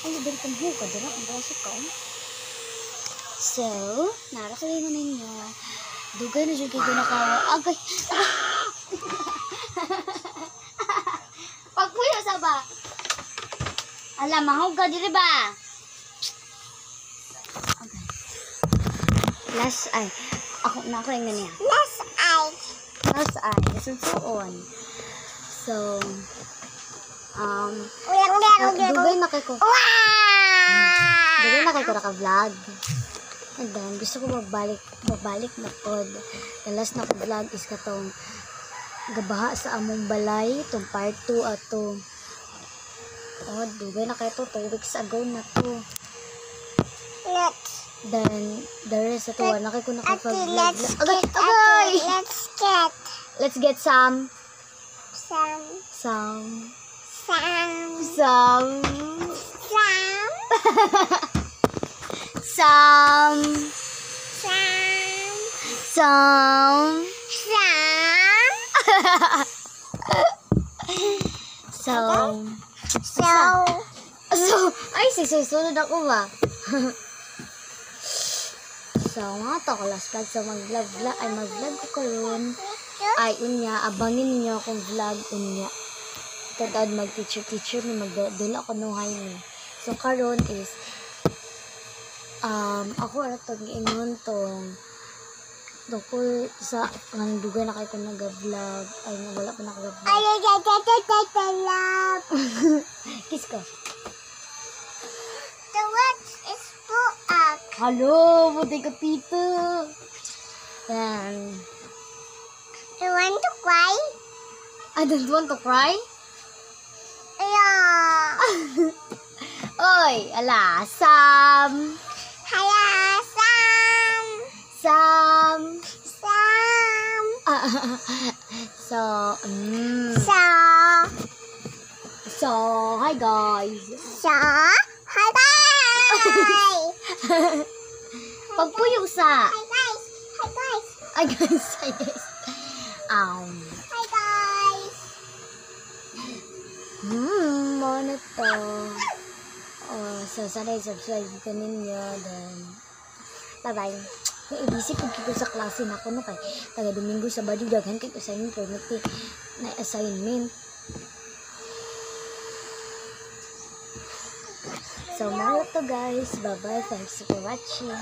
Ay, dali kang huka. Dala kang braso ka. So, narakay mo ninyo. Dugay na dyan kayo nakawa. Agay! Pagpuyo sa ba? Alam, mahuga dili ba? Okay. Last eye. Ako yung ganyan. Last eye. Last eye. Susuon. So, dugay na kayo ko. Dugay na kayo ko naka-vlog. And then, gusto ko magbalik na pod. The last na ko vlog is katong gabaha sa among balay. Itong part 2 ato. Oh, dugay na kayo to. 2 weeks ago na to. Then, the rest ito, na kayo ko nakapag-vlog. Let's get some. Ay, susunod ako ba? So, mga to, last vlog. So, mag-vlog ko karon. Ay, unya, abangin niyo akong vlog, unya. Tadad, mag-teacher ni magdula ko nuhay ni. So, karon is, ako ara itong ingon tong, ko sa, dugay na kayo ko nag-vlog. Ay, wala pa nag-vlog. Kiss ko. Hello, buti ka tito. Yan. You want to cry? I don't want to cry. Yeah. Oy, ala, Sam. Hello, Sam. So, hi guys. Hi guys. Pagpuyo sa. Hi guys. Ay guys, Hi guys. Ano to? So sana i-subscribe ko ninyo. Then, bye-bye. Naibisip ko kiko sa klase na ako no kay taga Domingo sa Sabado daghan kay assignment permit na assignment. So, mga to guys. Bye-bye. Thanks for watching.